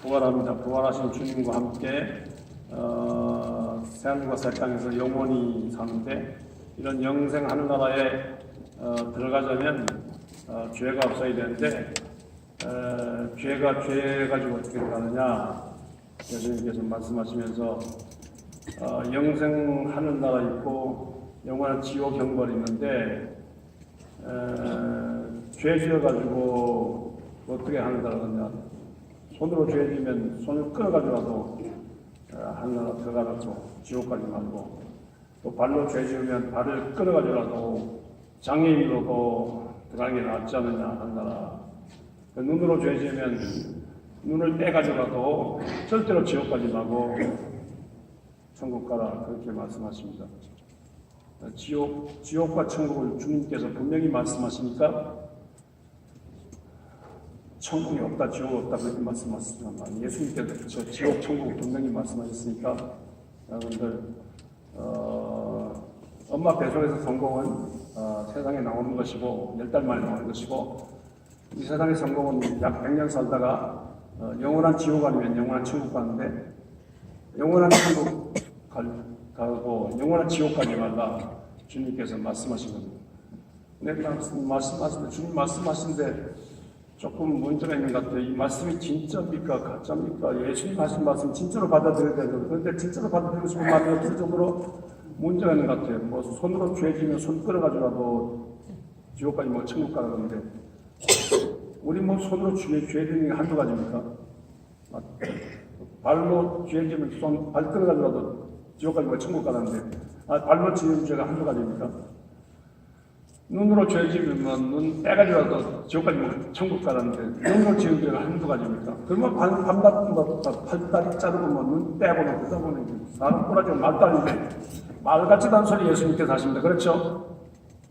부활합니다. 부활하신 주님과 함께 새하늘과 새 땅에서 영원히 사는데, 이런 영생 하늘나라에 들어가자면 죄가 없어야 되는데, 죄가 죄 가지고 어떻게 들어가느냐, 예수님께서 말씀하시면서 영생 하늘나라 있고 영원한 지옥 형벌이 있는데, 죄 지어가지고 어떻게 하늘나라느냐, 손으로 죄 지면 손을 끌어가지고라도 하늘나라 들어가라고 지옥까지 가고, 또 발로 죄 지으면 발을 끌어가지고라도 장애인으로도 들어가는 게 낫지 않느냐, 하늘나라. 눈으로 죄 지으면 눈을 떼가지고라도 절대로 지옥까지 가고 천국 가라, 그렇게 말씀하십니다. 지옥과 천국을 주님께서 분명히 말씀하시니까 천국이 없다, 지옥이 없다, 그렇게 말씀하시지만, 예수님께서 저 지옥, 천국을 분명히 말씀하셨으니까, 여러분들 엄마 뱃속에서 성공은 세상에 나오는 것이고 10달 만에 나오는 것이고, 이 세상의 성공은 약 100년 살다가 영원한 지옥 아니면 영원한 천국 가는데, 영원한 천국 가고 영원한 지옥까지 가다 주님께서 말씀하신 겁니다. 내가 말씀하시는데, 주님 말씀하시는데 조금 문제가 있는 것 같아요. 이 말씀이 진짜입니까, 가짜입니까? 예수님 하신 말씀 진짜로 받아들여야 되는데, 그런데 진짜로 받아들이고 싶은 마음이 없을 정도로 문제가 있는 것 같아요. 뭐 손으로 죄 지면 손 끌어가지고라도 지옥까지 뭐 천국 가라 그러는데, 우리 뭐 손으로 죄 지는 게 한두 가지입니까? 발로 죄 지면 손 발 끌어가지고라도 지옥까지 뭐 천국 가라는데, 발로 지은 죄가 한두 가지입니까? 눈으로 죄 지으면 눈 떼가지고라도 지옥까지 뭐 천국 가라는데, 눈으로 지은 죄가 한두 가지입니까? 그러면 밤낮 팔다리 자르고 뭐 눈 떼고 뭐 그러다 보니 사람 꼬라지고 말도 아닌데 말같지도 않은 소리 예수님께서 하십니다. 그렇죠?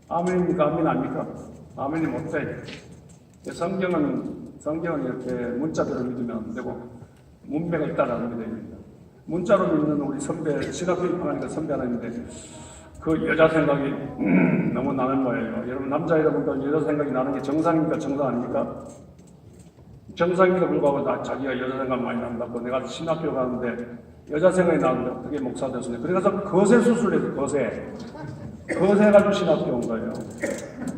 아멘입니까? 아멘 아닙니까? 아멘이 못돼. 성경은 이렇게 문자대로 믿으면 안 되고 문맥가 있다라는 게 됩니다. 문자로 믿는 우리 선배, 신학교 입학하니까 선배 하나 있는데, 그 여자 생각이 너무 나는 거예요. 여러분, 남자 여러분도 여자 생각이 나는 게 정상입니까? 정상 아닙니까? 정상임에도 불구하고 자기가 여자 생각 많이 난다고, 내가 신학교 가는데 여자 생각이 나는데 어떻게 목사 됐으냐. 그래서 거세 수술해서 거세 가지고 신학교 온 거예요.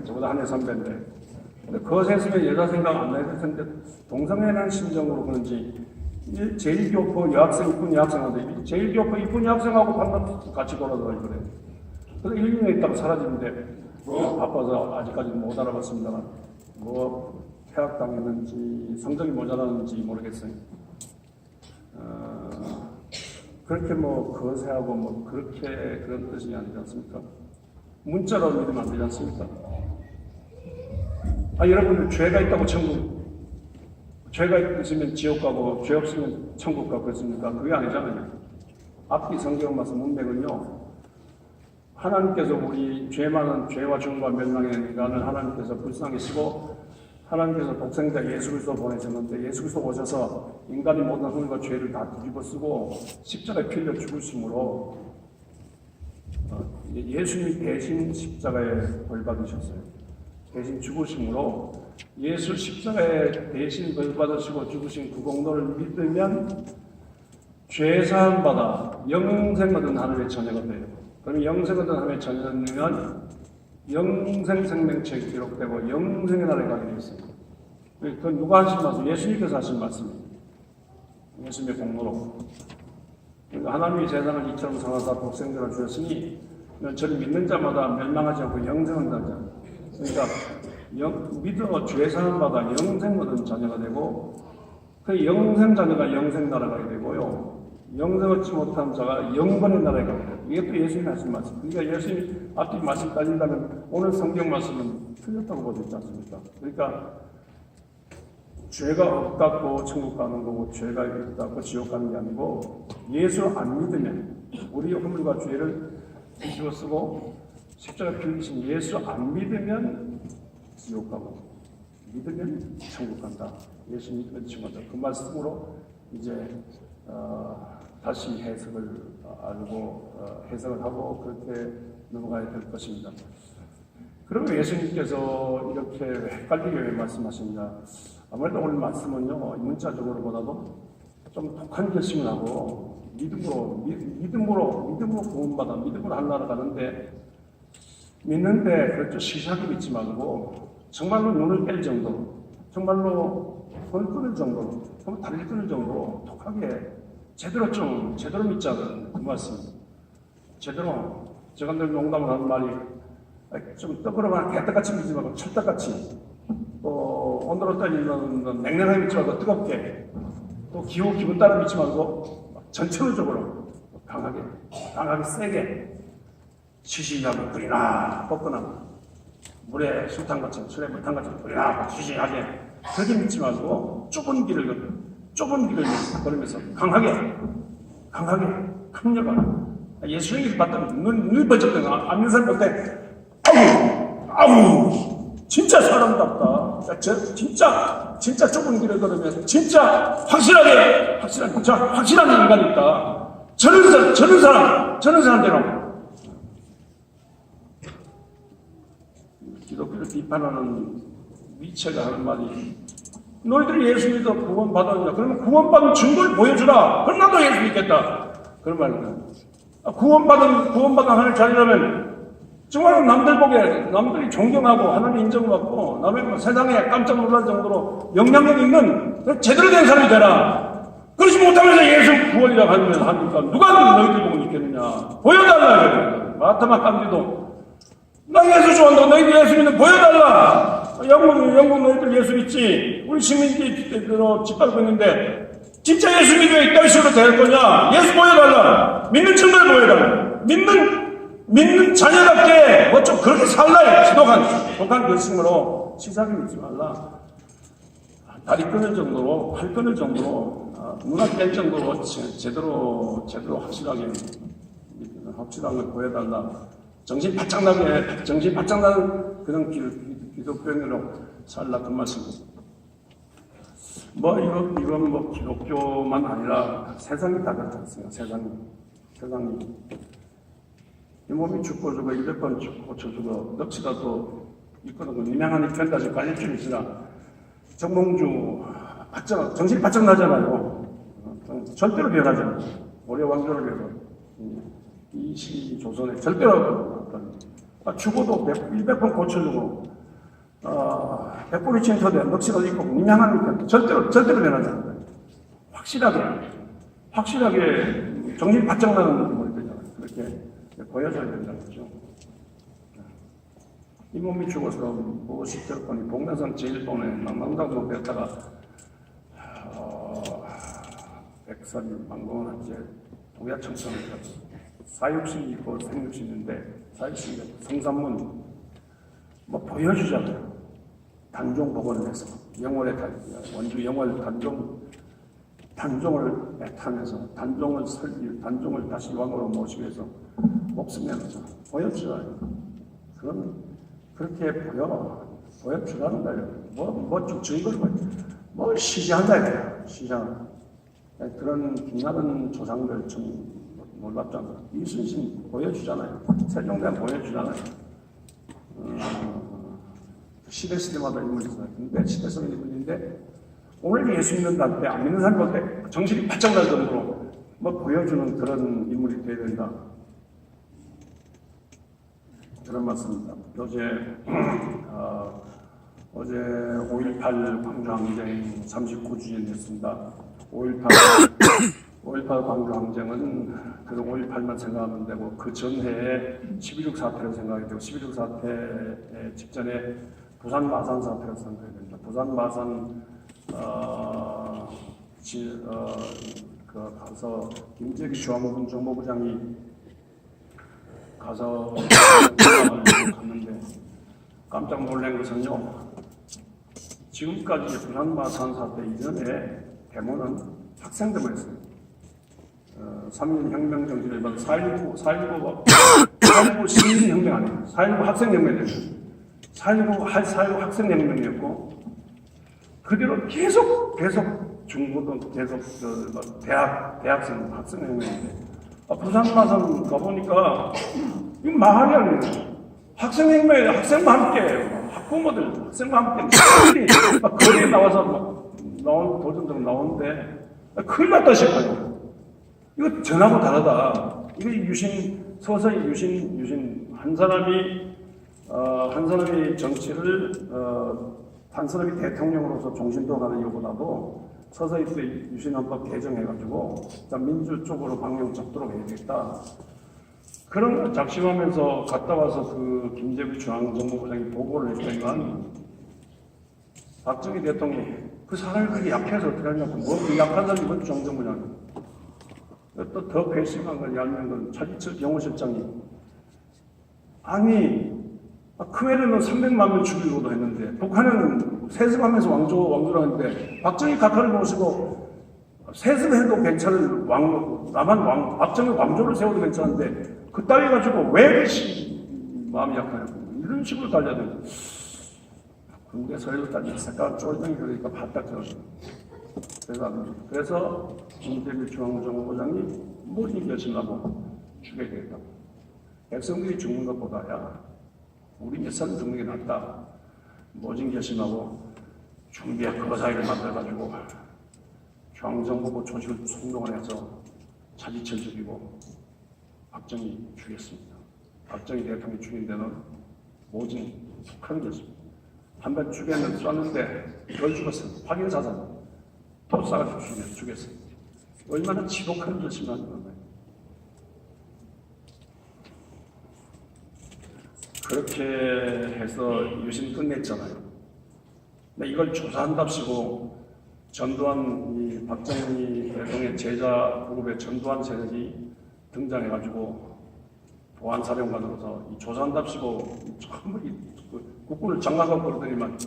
저보다 한 해 선배인데. 근데 거세했으면 여자 생각 안 나야 될 텐데, 동성애라는 심정으로 그런지 제일 교포 여학생, 이쁜 여학생한테 제일 교포 이쁜 여학생하고 반갑게 같이 돌아다니고 그래요. 그래서 1년에 있다가 사라지는데, 바빠서 아직까지 못 알아봤습니다만, 뭐 폐학당했는지 성적이 모자라는지 모르겠어요. 그렇게 뭐 거세하고 뭐 그렇게 그런 뜻이 아니지 않습니까? 문자로 믿으면 안 되지 않습니까? 여러분들 죄가 있다고 죄가 있으면 지옥 가고 죄 없으면 천국 가고 그랬습니까? 그게 아니잖아요. 앞뒤 성경 말씀 문맥은요, 하나님께서 우리 죄 많은 죄와 죽음과 멸망의 인간을 하나님께서 불쌍히시고, 하나님께서 독생자 예수 그리스도 보내셨는데, 예수 그리스도 오셔서 인간의 모든 허물과 죄를 다 뒤집어 쓰고 십자가에 피 흘려 죽으심으로 예수님이 대신 십자가에 벌 받으셨어요. 대신 죽으심으로 예수 십자가에 대신 벌 받으시고 죽으신 그 공로를 믿으면 죄사함 받아 영생 얻은 하늘의 자녀가 돼요. 그러면 영생 얻은 하늘의 자녀는 영생 생명책이 기록되고 영생의 나라에 가게 되어 있습니다. 그건 누가 하신 말씀? 예수님께서 하신 말씀입니다. 예수님의 공로로. 그러니까 하나님이 세상을 이처럼 사랑하사 독생자를 주셨으니 저를 믿는 자마다 멸망하지 않고 영생을 얻는 자. 그러니까 믿어 죄사함받아 영생 얻은 자녀가 되고, 그 영생 자녀가 영생 나라가 되고요, 영생 얻지 못한 자가 영번의 나라에 가게 돼요. 이게 또 예수님이 하신 말씀. 그러니까 예수님 앞뒤 말씀 따진다면 오늘 성경 말씀은 틀렸다고 보지 않습니까? 그러니까 죄가 없다고 천국 가는 거고, 죄가 있다고 지옥 가는 게 아니고, 예수를 안 믿으면 우리의 허물과 죄를 뒤집어 쓰고 십자가 빌리신 예수 안 믿으면 지옥 가고, 믿으면 천국 간다. 예수 믿으면 천국 간다. 그 말씀으로 이제 다시 해석을 알고 해석을 하고 그렇게 넘어가야 될 것입니다. 그러면 예수님께서 이렇게 헷갈리게 왜 말씀하십니까? 아무래도 오늘 말씀은요, 문자적으로보다도 좀 독한 결심을 하고 믿음으로 구원받아 믿음으로 하나로 가는데 믿는데 그렇죠. 시작이 믿지 말고 정말로 눈을 뺄 정도로 정말로 손을 끊을 정도로 정말 다리를 끊을 정도로 독하게 제대로 믿자는 그 말씀. 제대로 제가 늘 농담을 하는 말이 좀 떠그러면 개떡같이 믿지 말고 철떡같이 또 온도로 따지면 냉랭하게 믿지 말고 뜨겁게 또 기분 따라 믿지 말고 전체적으로 강하게 세게 시시하게 뿌리나 뻗거나 물에 술탕같이 술에 물탕같이 뿌리나 시시하게 그렇게 믿지 말고 좁은 길을 걸으면서 강하게 강력하게 예수님이 봤더니 눈이 번쩍 떠. 안 믿는 사람 볼 때 아우 진짜 사람답다. 진짜 좁은 길을 걸으면서 진짜 확실한 인간이 있다. 저런 사람대로 기독교를 비판하는 미체가 하는 말이 너희들이 예수 믿어 구원 받았냐? 그러면 구원받은 증거를 보여주라. 그럼 나도 예수 믿겠다. 그런 말입니다. 구원받은 하나님 자녀라면 정말 남들이 존경하고 하나님 인정받고 남의 세상에 깜짝 놀랄 정도로 영향력 있는 제대로 된 사람이 되라. 그렇지 못하면서 예수 구원이라고 하니까 누가 너희들 보고 믿겠느냐. 보여달라. 마타마 깜디도 나 예수 좋아한다. 너희들 예수 믿는 보여달라. 영국 너희들 예수 믿지. 우리 시민들이 짓밟고 있는데 진짜 예수 믿으면 이따위 식으로 될 거냐? 예수 보여달라. 믿는 증거를 보여달라. 믿는 자녀답게 뭐 좀 그렇게 살라요. 독한 결심으로 시작을 믿지 말라. 다리 끊을 정도로, 팔 끊을 정도로, 눈앞 뗄 정도로 제대로 확실하게 보여달라. 정신 바짝 나는 그런 기독교인으로 살라. 그 말씀입니다. 이건 뭐 기독교만 아니라 세상이 다 그렇지 않습니까? 세상이. 이 몸이 죽고 200번 죽고 고쳐주고 넋이라도 있거든. 유명한 편까지 깔릴 있으나 정몽주 정신이 바짝 나잖아요. 절대로 변하지 않아요. 오래 왕조를 위해서 이 시 조선에 절대로 죽어도 200번 고쳐주고 100번이 침투돼 넋이라도 있고 유명한 편 절대로 변하지 않아요. 확실하게 정신이 바짝 나는 몸이 되잖아요. 그렇게 보여줘야 된다는 거죠. 이 몸이 죽어서 무엇이 될 거니 복면성 제1번에 망망당도 되었다가 백설이 망공한 이제 동야청천을 사육신이 있고 생육신이 있는데 사육신이 성산문 뭐 보여주잖아요. 단종 복원을 해서 원주 영월 단종을 애타면서 단종을 다시 왕으로 모시기 위해서 목숨 내면서 보여주잖아요. 그렇게 보여주라는 거예요. 좀 증거를 뭘 시시한다 이거예요. 그런 빛나는 조상들 참 놀랍잖아요. 이순신 보여주잖아요. 세종대왕 보여주잖아요. 시대마다 인물이 있어요. 근데 시대성의 인물인데 오늘 예수 믿는다는데 안 믿는 사람 볼 때 정신이 바짝 날 정도로 보여주는 그런 인물이 되어야 된다. 그런 말씀입니다. 어제 5.18 광주항쟁 39주년 됐습니다. 5.18 광주항쟁은 그 5.18만 생각하면 되고 그 전해에 11.6 사태를 생각해야 되고 11.6 사태 직전에 부산 마산 사태를 생각해야 됩니다. 부산 마산 가서 김재기 중앙부분 정보부장이 가서 갔는데 깜짝 놀란 것은요. 지금까지 부산 마산 사태 이전에 데모는 학생들만 했어요. 3년 혁명 정신을 본 4.19 시민혁명 아니에요. 4.19 학생혁명이었어요. 4.19 학생혁명이었고 그대로 계속 중고등 계속 대학생 학생혁명인데 부산 마산 가보니까 이거 마을이 아니에요. 학생혁명에 학생과 함께 학부모들 학생과 함께 학생들이 거리에 나와서 도전들 나오는데 큰일 났다 싶어요. 이거 전하고 다르다. 이거 서서히 한 사람이 정치를 한 사람이 대통령으로서 종신도 가는 이유보다도 서서히 또 유신헌법 개정해가지고 민주 쪽으로 방향 잡도록 해야 되겠다. 그런 걸 작심하면서 갔다 와서 그 김재규 중앙정보부장이 보고를 했더니만 박정희 대통령이 그 사람이 그렇게 약해서 어떻게 하냐고. 그 약한 사람이 이번 중앙정보부장이. 또 더 괘씸한 걸 얄미운 건 차기철 경호실장이 아니 크메르는 300만 명 죽이고도 했는데 북한은 세습하면서 왕조라고 했는데 박정희 각하를 모시고 세습해도 괜찮은 박정희 왕조를 세워도 괜찮은데 그따위 가지고 왜 마음이 약하냐고 이런 식으로 달려야 군대 서열로 따지면 색깔 쫄병이 그러니까 바짝 들어서 그래서 김대규 중앙정보부장이 모진 결심하고 죽여야 되겠다고. 백성들이 죽는 것보다야 우리 몇 사람 죽는 게 낫다. 모진 결심하고 준비에 거사위를 만들어가지고 중앙정보부 조직을 총동원 해서 차지철 죽이고 박정희 죽였습니다. 박정희 대통령이 죽인 데는 모진 속한 것입니다. 한 번 쐈는데 덜 죽었어요. 확인사상 또 쏴가지고 죽였어요. 얼마나 지독한 결심을 하는 거예요. 그렇게 해서 유신 끝냈잖아요. 근데 이걸 조사한답시고 전두환, 이 박정희 대통령의 제자 그룹의 전두환 세력이 등장해가지고 보안사령관으로서 이 조사한답시고 전부 국군을 장악하고 그러더니만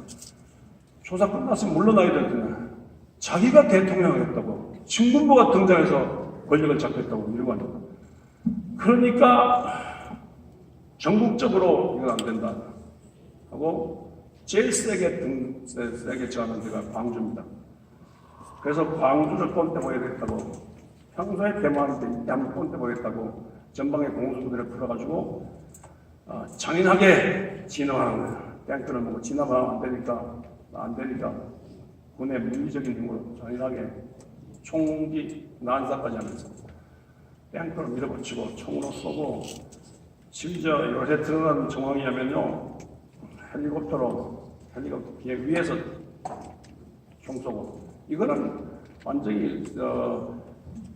조사 끝났으면 물러나야 되거든요. 자기가 대통령을 했다고 친군부가 등장해서 권력을 잡겠다고 이러고 하는 거예요. 그러니까 전국적으로 이건 안 된다 하고 제일 세게 저하는 데가 광주입니다. 그래서 광주를 꼰대 보여야겠다고 평소에 데모하는데 이때 한번 꼰대 보여야겠다고 전방에 공수부대를 풀어가지고 장인하게 진압하는 거예요. 땡크를 먹고 진압하면 안 되니까 군의 물리적인 힘으로 잔인하게 총기 난사까지 하면서 땡크를 밀어붙이고 총으로 쏘고 심지어 요새 드러난 정황이냐면요 헬리콥터 비행 위에서 총 쏘고 이거는 완전히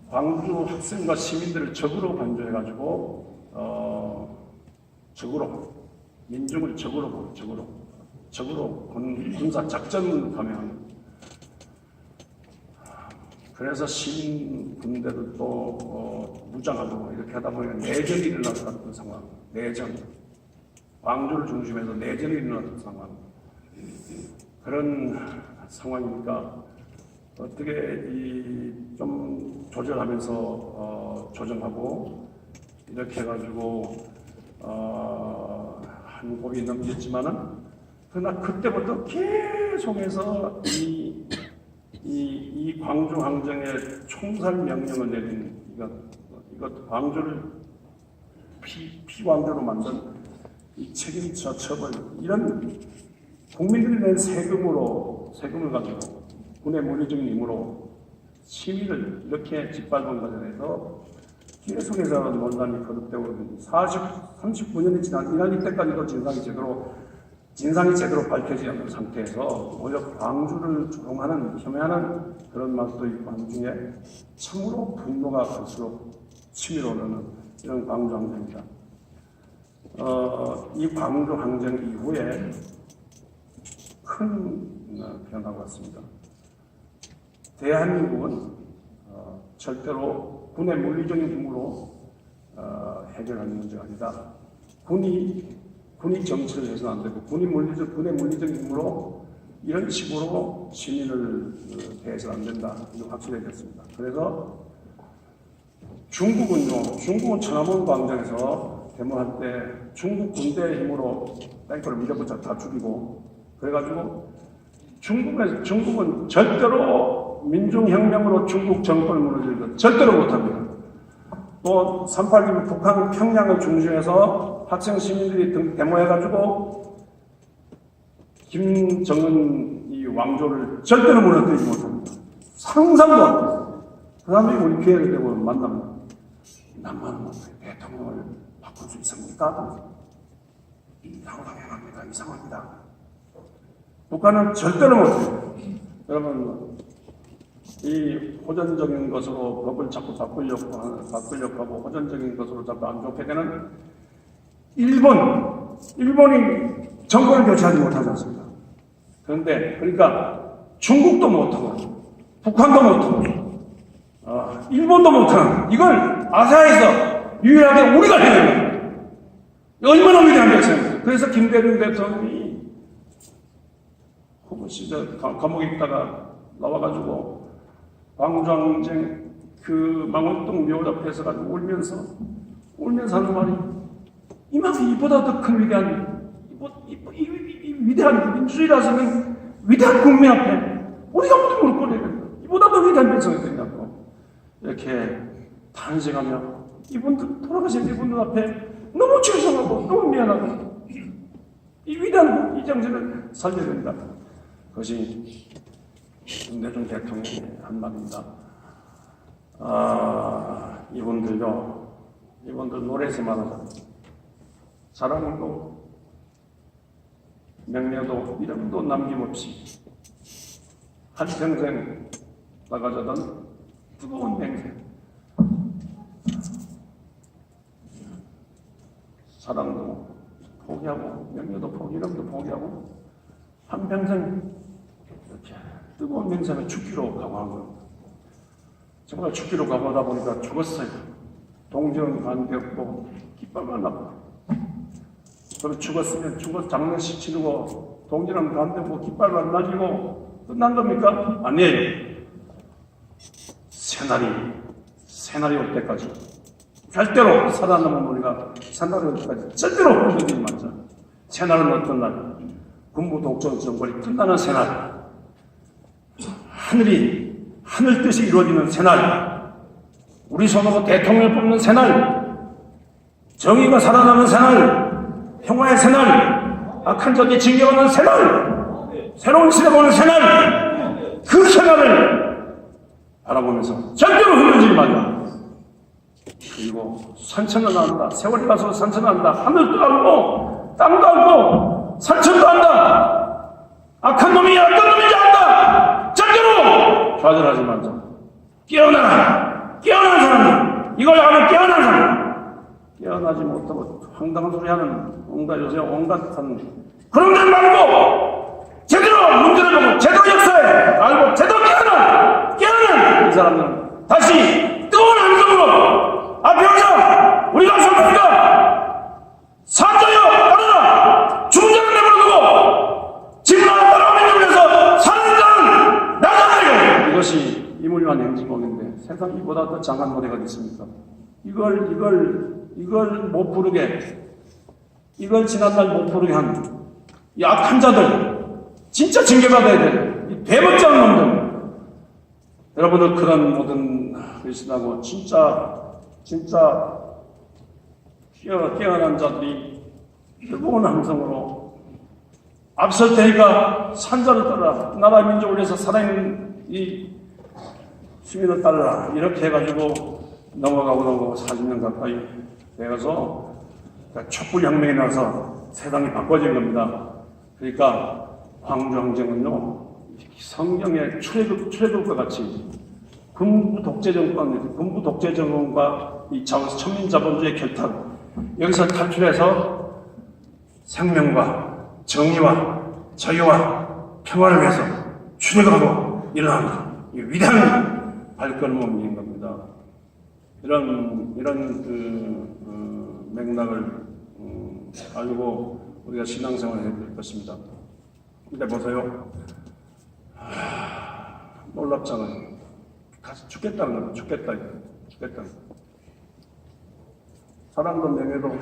광주 학생과 시민들을 적으로 간주해가지고 적으로 민중을 적으로 군사 작전 감행합니다. 그래서 시민 군대들도 무장하고 이렇게 하다 보면 내전이 일어났던 상황, 광주를 중심해서 내전이 일어났던 상황, 그런 상황이니까 어떻게 좀 조절하면서 조정하고 이렇게 해가지고 한 고비 넘겼지만은 그러나 그때부터 계속해서 이 광주 항쟁의 총살 명령을 내린 이것 광주를 피광주로 만든 이 책임자 처벌 이런 국민들이 낸 세금을 가지고 군의 물리적인 힘으로 시민을 이렇게 짓밟은 과정에서 계속해서 논란이 거듭되고 39년이 지난 이날 이때까지도 진상이 제대로 밝혀지지 않는 상태에서 오히려 광주를 조롱하는 폄훼하는 그런 맛도 있고 한 중에 참으로 분노가 갈수록 치밀어 오르는 이런 광주 항쟁입니다. 이 광주 항쟁 이후에 큰 변화가 왔습니다. 대한민국은 절대로 군의 물리적인 힘으로 해결하는 문제가 아니다. 군이 정치를 해서는 안 되고 군의 물리적인 힘으로 이런 식으로 시민을 대해서는 안 된다. 이거 확실해졌습니다. 그래서 중국은 천안문 광장에서 데모할 때 중국 군대의 힘으로 탱크를 밀어붙여 다 죽이고 그래가지고 중국은 절대로 민중혁명으로 중국 정권을 무너뜨리는 것 절대로 못합니다. 또 3.8기면 북한 평양을 중심해서 학생 시민들이 데모해가지고 김정은 이 왕조를 절대로 무너뜨리지 못합니다. 상상도 안 돼요. 그 다음에 우리 기회를 되고 만나면 남한은 대통령을 바꿀 수 있습니까? 당연합니다. 이상합니다. 북한은 절대로 못해요. 여러분, 이 호전적인 것으로 법을 자꾸 바꾸려고 하고 호전적인 것으로 자꾸 안 좋게 되는 일본이 정권을 교체하지 못하지 않습니까? 그런데 그러니까 중국도 못하고 북한도 못하고 일본도 못하는 이걸 아시아에서 유일하게 우리가 해야 됩니다. 얼마나 위대한 백성입니까? 그래서 김대중 대통령이 후보 시절 감옥에 있다가 나와가지고 광주항쟁 그 망원동 묘 앞에서 가지고 울면서 하는 말이 이만큼 이보다 더 큰 위대한 위대한 민주주의라서는 위대한 국민 앞에 우리가 모두 무릎 꿇어야 된다. 이보다 더 위대한 백성이 되냐고 이렇게 탄식하며 이분들 돌아가신 이분들 앞에 너무 죄송하고 너무 미안하고 이 위대한 이 정신을 살려야 된다. 그것이 김대중 대통령의 한 말입니다. 이분들 노래에서 말하자. 사랑도 명예도 이름도 남김없이 한평생 나가자던 뜨거운 맹세. 사랑도 포기하고 명예도 포기, 이름도 포기하고 한평생 이렇게 뜨거운 맹세는 죽기로 각오한 겁니다. 정말 죽기로 각오하다 보니까 죽었어요. 동정 관계없고 깃발만 났고 그리고 죽었으면 장례식 치르고 동지랑 관계없고 깃발만 날리고 끝난 겁니까? 아니에요. 새날이 올 때까지 절대로 살아남은 우리가 새날이 올 때까지 절대로 흔들리지 말자. 새날은 어떤 날? 군부 독재 정권이 끝나는 새날. 하늘 뜻이 이루어지는 새날, 우리 손으로 대통령을 뽑는 새날, 정의가 살아나는 새날, 평화의 새날, 악한 적이 징계하는 새날, 새로운 시대가 오는 새날, 그 새날을 바라보면서 절대로 흔들리지 말자. 그리고 산천을 한다. 세월이 가서 산천을 한다. 하늘도 알고 땅도 알고 산천도 한다. 악한 놈이 어떤 놈인지 안다. 절대로 좌절하지 말자. 깨어나는 사람이 이걸 아는 깨어난 사람. 깨어나지 못하고 황당한 소리 하는 요새 온갖한 그런 데 말고 제대로 문제를 보고 제대로 역사에 알고 제대로 깨어난 이 사람들은 다시 뜨거운 함성으로 앞에 오자. 우리가 선수니까 산자여 따르라. 중자를 내버려두고 집을 하나 따라오는 점에서 사는 자는 나잖아요. 이것이 이물만 행진곡인데 세상 이보다 더 장한 노래가 있습니까? 이걸 못 부르게, 이걸 지난날 못 부르게 한 이 악한 자들, 진짜 징계받아야 돼. 이 대범장 놈들. 여러분들 그런 모든 글씨나고 진짜 깨어난 자들이 뜨거운 함성으로 앞설 테니까 산자를 따라 나라 민족을 위해서 살아있는 이 시민을 따르라 이렇게 해가지고 넘어가고 40년 가까이 되어서 촛불혁명이 나서 세상이 바꿔진 겁니다. 그러니까 광주항쟁은요 성경의 출애굽과 같이 군부 독재 정권과 이 천민자본주의 결탁 여기서 탈출해서 생명과 정의와 자유와 평화를 위해서 출애굽하고 일어난다. 이 위대한 발걸음을 옮긴 겁니다. 이런 맥락을 알고 우리가 신앙생활을 해야 될 것입니다. 근데 보세요. 놀랍잖아요. 가서 죽겠다는 거예요. 죽겠다. 사랑도 명예도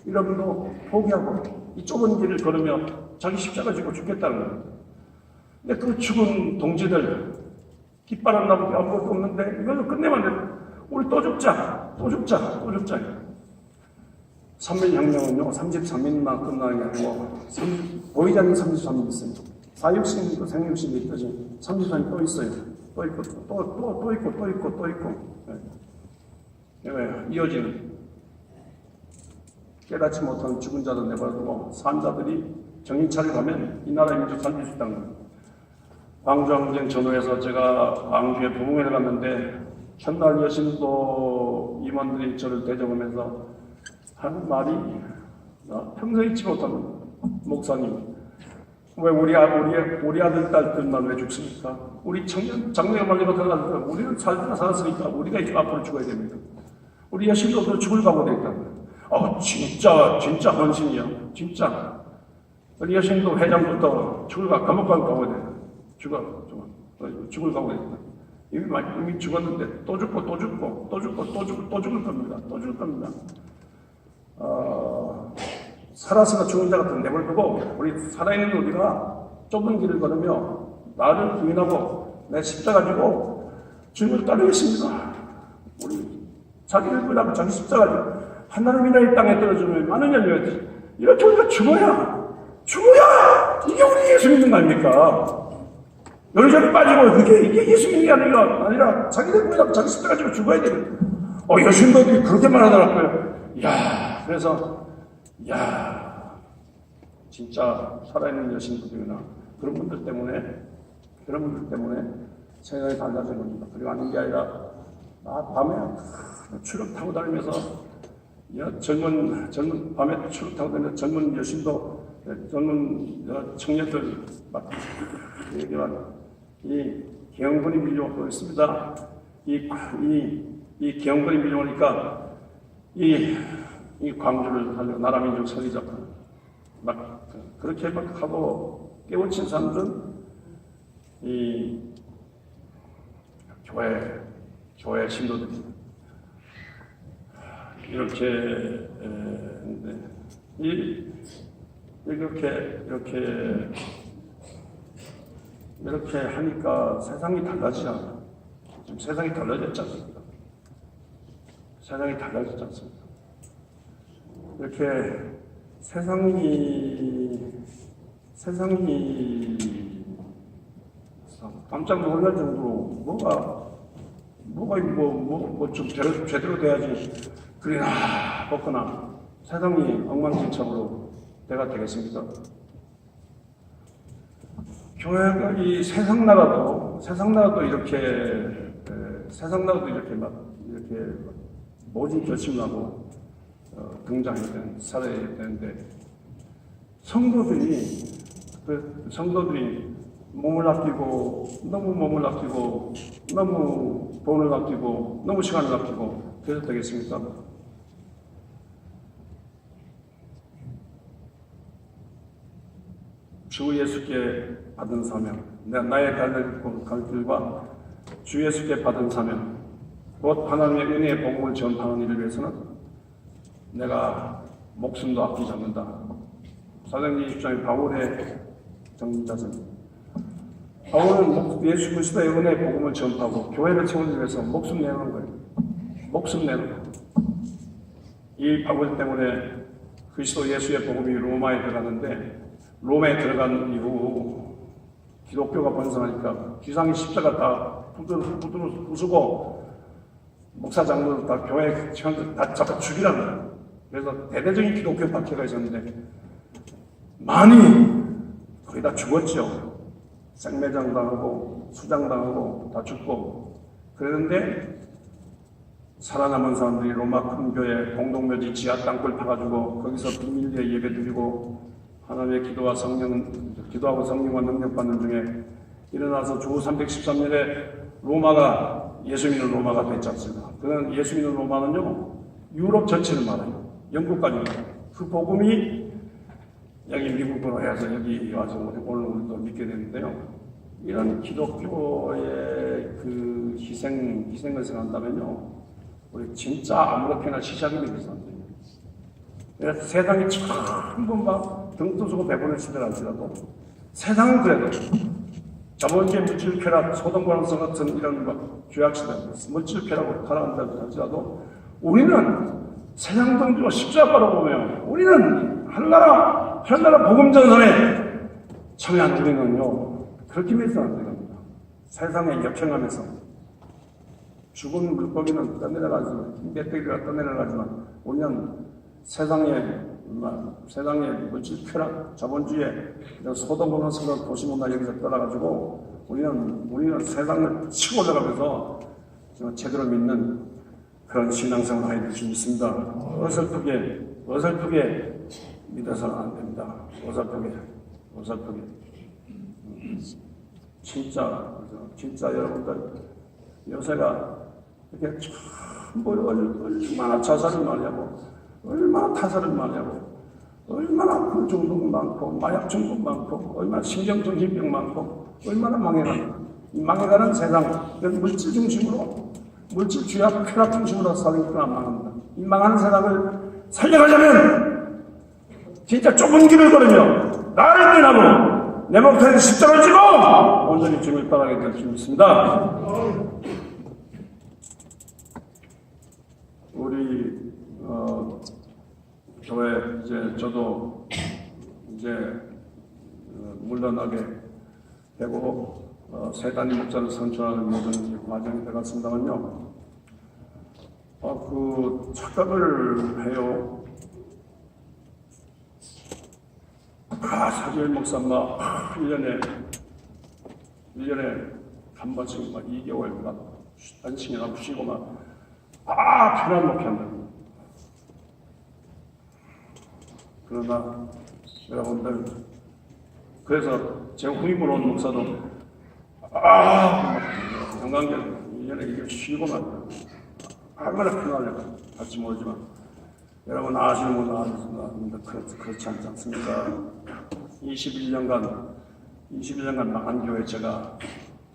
이름도 포기하고 이 좁은 길을 걸으며 자기 십자가 지고 죽겠다는 거예요. 근데 그 죽은 동지들 깃발 안 나고 아무것도 없는데 이걸로 끝내면 안 돼. 우리 또 죽자. 삼민혁명은요 33일만 끝나는 게 아니고 보이지 않는 33일이 있어요. 사육신도 생육신도 있듯이 33일이 또 있어요. 또 있고, 또 있고, 또 있고, 또 있고. 이어지는 깨닫지 못한 죽은 자들 내버려두고 산 자들이 정신 차려가면 이 나라의 민족 살릴 수 있다는 겁니다. 광주항쟁 전후에서 제가 광주에 부흥회를 갔는데 첫날 여신도 임원들이 저를 대접하면서 하는 말이 평생 잊지 못하는 목사님, 왜 우리 아들, 딸들만 왜 죽습니까? 우리 장래가 말리고 들어가니까 우리는 살았으니까 우리가 이제 앞으로 죽어야 됩니다. 우리 여신도 죽을 각오돼 있다. 진짜 헌신이야. 진짜. 우리 여신도 회장부터 감옥 갈 각오돼. 죽을 각오돼 있다. 이미 죽었는데 또 죽고 또 죽고 또 죽고 또 죽고 또 죽을 겁니다. 또 죽을 겁니다. 살아서가 죽은 자 같은 내버려두고 우리 살아있는 우리가 좁은 길을 걸으며 나를 부인하고 내 십자가 지고 주님을 따르겠습니다. 우리 자기를 부인하고 자기 십자가 지고 하나님이나 이 땅에 떨어지면 많은 연유였지. 이렇게 우리가 죽어야 이게 우리 예수 믿는 거 아닙니까? 여기저기 빠지고 이게 예수 믿는 게 아니라 자기를 부인하고 자기 십자가 지고 죽어야 되는. 여신도들이 그렇게 말하더라고요. 그래서 진짜 살아있는 여신들이나 그런 분들 때문에 생각이 달라진 겁니다. 그리고 아닌 게 아니라 밤에 추록 타고 다니면서 젊은 밤에 추록 타고 다니는 젊은 여신도 젊은 청년들 이 경건이 밀려오고 있습니다. 이 경건이 밀려오니까 이 광주를 살려 나라 민족 살리자고 그렇게 하고 깨우친 사람들은 이 교회 신도들입니다. 이렇게 하니까 세상이 달라지지 않아. 지금 세상이 달라졌지 않습니까? 세상이 달라졌지 않습니까? 이렇게 세상이 깜짝 놀랄 정도로 뭐가 좀 제대로 돼야지 그러나 먹거나 세상이 엉망진창으로 때가 되겠습니까? 교회가 이 세상 나라도 이렇게 모진 결심을 하고 등장해야 살아야 되는데 성도들이 몸을 아끼고 너무 돈을 아끼고 너무 시간을 아끼고 그래도 되겠습니까? 주 예수께 받은 사명, 나의 갈 길과 주 예수께 받은 사명, 곧 하나님의 은혜의 복음을 전파하는 일을 위해서는 내가 목숨도 아끼지 않는다. 사도행전 20장의 바울의 정자입니다. 바울은 예수 그리스도의 은혜의 복음을 전파하고 교회를 세우기 위해서 목숨 내는 거예요. 목숨 내는 거예요. 이 바울 때문에 그리스도 예수의 복음이 로마에 들어갔는데 로마에 들어간 이후 기독교가 번성하니까 귀상이 십자가 다 부수고 목사 장로들 다 교회 직원들 다 잡아 죽이라는 거예요. 그래서 대대적인 기독교 박해가 있었는데 많이 거의 다 죽었죠. 생매장 당하고 수장 당하고 다 죽고 그랬는데 살아남은 사람들이 로마 큰 교회 공동묘지 지하 땅굴 파가지고 거기서 비밀리에 예배 드리고 하나님의 기도하고 성령과 능력받는 중에 일어나서 주 313년에 로마가 예수 믿는 로마가 됐지 않습니까? 그는 예수 믿는 로마는요 유럽 전체를 말해요. 영국까지 그 복음이 여기 미국으로 해서 여기 와서 오늘 우리도 믿게 되는데요. 이런 기독교의 그 희생을 생각한다면요, 우리 진짜 아무렇게나 시작이 되겠어요. 그래서 세상이 전부 막 등 뜨고 배부른 시대랄지라도 세상은 그래도 자본주의 물질쾌락, 소동관성 같은 이런 막 죄악시대, 물질쾌락으로 살아간다고 할지라도 우리는 세상 동지와 십자가로 보면 우리는 하나나라 복음 전선에 참여한 우리는요 그렇게 믿어서는 안 됩니다. 세상에 역행하면서 죽은 물고기는 떠내려가지만, 멧돼지가 떠내려가지만, 우리는 세상의 물질 쾌락, 자본주의에 소돔과 서로 도시문화 여기서 떠나가지고 우리는 세상을 치고 올라가면서 제대로 믿는 그런 신앙생활을 하게 될 수 있습니다. 어설프게 믿어서는 안 됩니다. 어설프게. 진짜 여러분들 요새가 이렇게 전부 얼마나 자살이 많냐고, 얼마나 타살이 많냐고, 얼마나 불중독 많고, 마약 중독 많고, 얼마나 신경정신병 많고, 얼마나 망해가는 세상, 물질 중심으로, 물질 주약 쾌락 중심으로 살니까 망합니다. 이 망하는 세상을 살려가려면 진짜 좁은 길을 걸으며 나를 떠나고 내 목소리에 십자가를 지고 온전히 주님을 따라가게 될 수 있습니다. 우리 교회 이제 저도 물러나게 되고 새 담임 목사를 선출하는 모든 과정이 되었습니다만요. 그 착각을 해요. 사주일 목사마 1년에 한 번씩 2개월 안식이나 쉬고 편한 목회한다. 그러나 여러분들, 그래서 제 후임으로 온 목사도 건강경 1년에 이게 쉬고만 얼마나 편하려고 할지 모르지만 여러분 아시는 분은 아십니다. 그렇지 않지 않습니까? 21년간 망한 교회 제가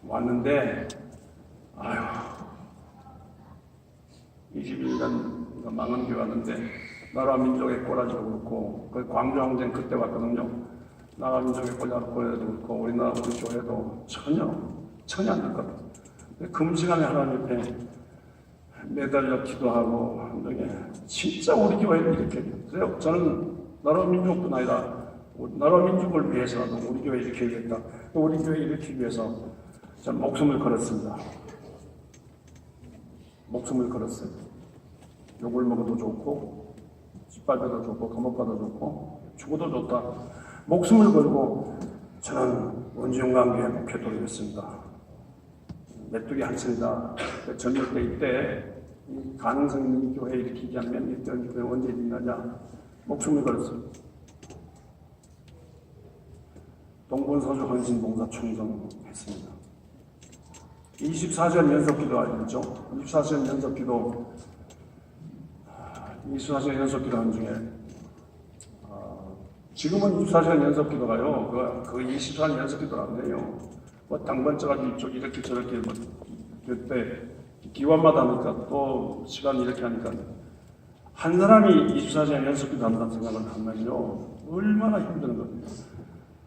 왔는데 21년 망한 교회 왔는데 나라 민족의 꼬라지도 그렇고 광주 항쟁 그때 왔거든요. 나라 민족의 꼬라지도 그렇고 우리나라 우리 교회도 전혀 안 됐거든요. 금시간에 하나님 앞에 매달려 기도하고 진짜 우리 교회를 이렇게, 그래요. 저는 나라 민족뿐 아니라 나라 민족을 위해서라도 우리 교회 일으켜야겠다. 우리 교회 일으키기 위해서 저는 목숨을 걸었습니다. 목숨을 걸었어요. 욕을 먹어도 좋고 짓밟아도 좋고 감옥가도 좋고 죽어도 좋다. 목숨을 걸고 저는 원지용관계에 목회도록 했습니다. 메뚜기 한철이다. 젊을 때 이때 이 가능성 있는 교회 일으키지 않으면 이때 교회 언제 일어나냐. 목숨을 걸었어요. 동분서주 헌신봉사 충성했습니다. 24시간 연속기도 알죠? 24시간 연속기도 24시간 연속기도 한 중에 지금은 24시간 연속기도가요. 그 24시간 연속기도 안 돼요. 당번 짜가지고 이쪽 이렇게 저렇게 그때 기관마다 하니까 또 시간 이렇게 하니까 한 사람이 24시간 연속기도 한다는 생각을 하면요 얼마나 힘든 거예요.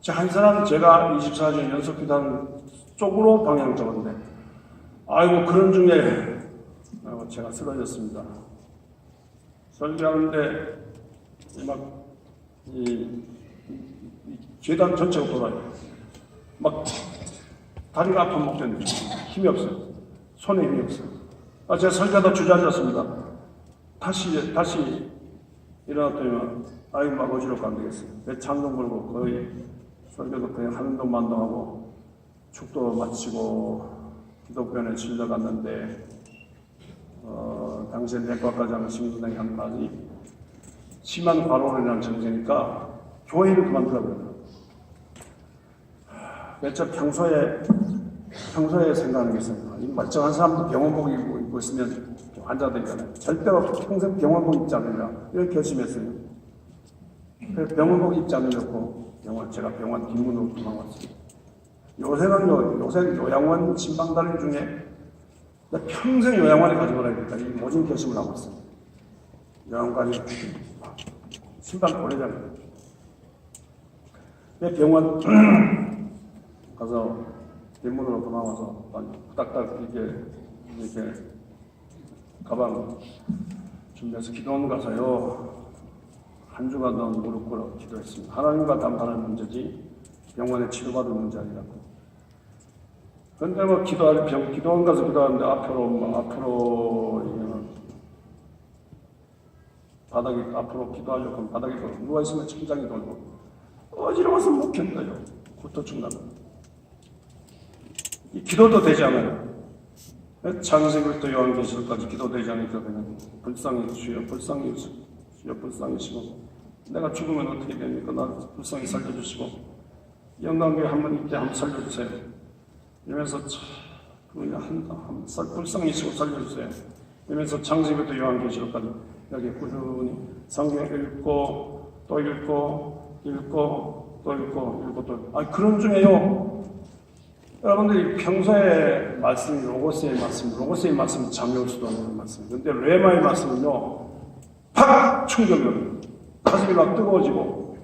한 사람 제가 24시간 연속기도 하는 쪽으로 방향을 잡았는데 그런 중에 제가 쓰러졌습니다. 설교하는데 이 계단 전체가 돌아요. 다리가 아파 못 견뎌요. 힘이 없어요. 손에 힘이 없어요. 제가 설교하다 주저앉았습니다. 다시 일어났더니 어지럽고 안 되겠어요. 내 찬송 걸고 거의 설교도 그냥 하는 동만도 하고 축도 마치고 기독변에 실려갔는데 당시에 내과까지 하는 심수생이 한 말이 심한 과로로 인한 정세니까 교회를 그만두라고요. 저 평소에 생각하는 게 있습니다. 이 멀쩡한 사람도 병원복 입고 있으면 환자들이잖아요. 절대로 평생 병원복 입지 않으려 이렇게 결심했어요. 그래서 병원복 입지 않으려고 제가 병원 뒷문으로 도망왔어요. 요새 요양원 신방달인 중에 평생 요양원에 가져가야겠다 이 모진 결심을 하고 있어요. 요양원까지 신방 보내자고요. 병원 가서 뒷문으로 도망와서 후딱딱 이렇게 가방 준비해서 기도원 가서요 한 주간 동안 무릎 꿇어 기도했습니다. 하나님과 담판하는 문제지 병원에 치료받을 문제 아니라고. 근데 뭐 기도원 가서 기도하는데 앞으로 이거는 바닥이 앞으로 기도하려고 하면 바닥이 돌고 누가 있으면 천장이 돌고 어지러워서 못 견뎌요. 구토증 나면 이 기도도 되지 않아요. 창세기부터 요한계시록까지 기도되지 않으니까 그냥 불쌍히 주여 불쌍히 주여 불쌍히시고 내가 죽으면 어떻게 됩니까? 나 불쌍히 살려주시고 영광교회 한번 있게 한번 살려주세요. 이러면서 한번 불쌍히시고 살려주세요. 이러면서 창세기부터 요한계시록까지 여기 꾸준히 성경 읽고 또 읽고 또 읽고 그런 중에요. 여러분들이 평소에 말씀이 로고스의 말씀이 잠이 올 수도 없는 말씀. 근데 레마의 말씀은요, 팍 충격을 가슴이 막 뜨거워지고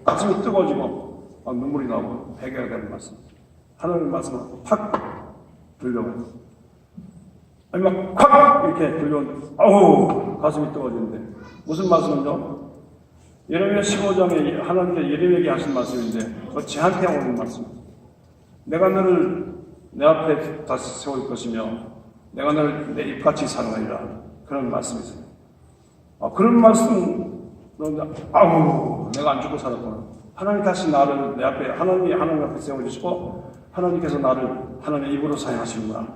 눈물이 나오고 회개가 되는 말씀. 하나님의 말씀을 팍 들려와요. 아니 막 이렇게 들려오는데 아우 가슴이 뜨거워지는데 무슨 말씀은요? 예레미야 15장에 하나님께 예레미야에게 하신 말씀인데 그 저한테 오는 말씀. 내가 너를 내 앞에 다시 세울 것이며 내가 너를 내 입같이 사랑하리라. 그런 말씀이세요. 그런 말씀 아우 내가 안 죽고 살았구나. 하나님 다시 나를 내 앞에 하나님 앞에 세워주시고 하나님께서 나를 하나님의 입으로 사용하시는구나.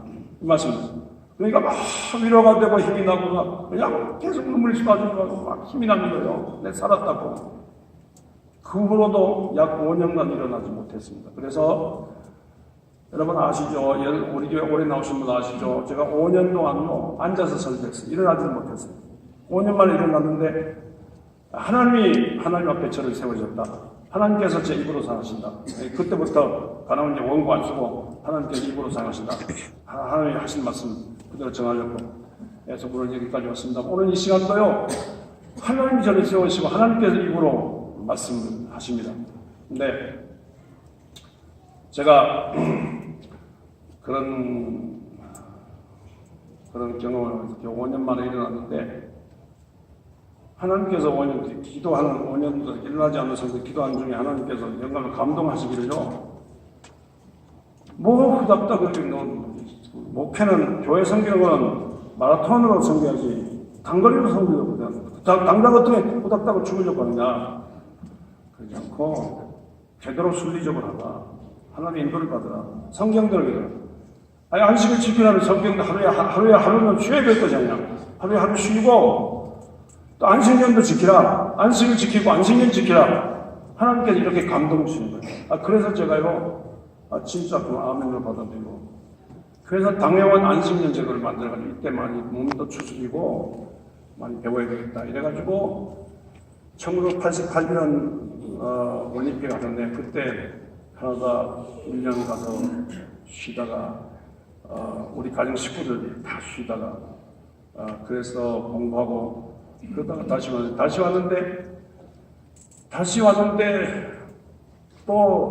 이 말씀입니다. 그러니까 막 위로가 되고 힘이 나고 그냥 계속 눈물이 쏟아지고 막 힘이 나는 거예요. 내가 살았다고. 그 후로도 약 5년간 일어나지 못했습니다. 그래서 여러분 아시죠? 우리 교회 오래 나오신 분 아시죠? 제가 5년 동안도 앉아서 설교했어요. 일어나지를 못했어요. 5년 만에 일어났는데 하나님 앞에 저를 세워졌다. 하나님께서 제 입으로 사하신다. 그때부터 가나운지 원고 안 쓰고 하나님께서 입으로 사하신다. 하나님이 하신 말씀 그대로 정하려고 해서 오늘 여기까지 왔습니다. 오늘 이 시간도요. 하나님이 저를 세우시고 하나님께서 입으로 말씀하십니다. 근데 제가 그런 경험을 5년 만에 일어났는데 하나님께서 5년 기도하는 5년도 일어나지 않는 성도 기도하는 중에 하나님께서 영감을 감동하시기를요. 뭐 후닥닥 그렇게 목회는 교회 성경은 마라톤으로 성경하지 단거리로 성경하거든. 당장 어떻게 후닥닥을 죽으려고 하느냐. 그러지 않고 제대로 순리적으로 하라. 하나님의 인도를 받으라. 성경대로 아니 안식을 지키라는 성경도 하루에 하루는 쉬어야 될 거지 않냐. 하루에 하루 쉬고 또 안식년도 지키라. 안식을 지키고 안식년 지키라. 하나님께서 이렇게 감동 주시는 거예요. 그래서 제가요 진짜 그 아멘을 받아들이고 그래서 당회원 안식년 제도를 만들어가지고 이때 많이 몸도 추스리고 많이 배워야 되겠다 이래가지고 1988년 올림픽 하는데 그때 캐나다 1년 가서 쉬다가 우리 가정 식구들 다 쉬다가 그래서 공부하고 그러다가 다시 왔는데 또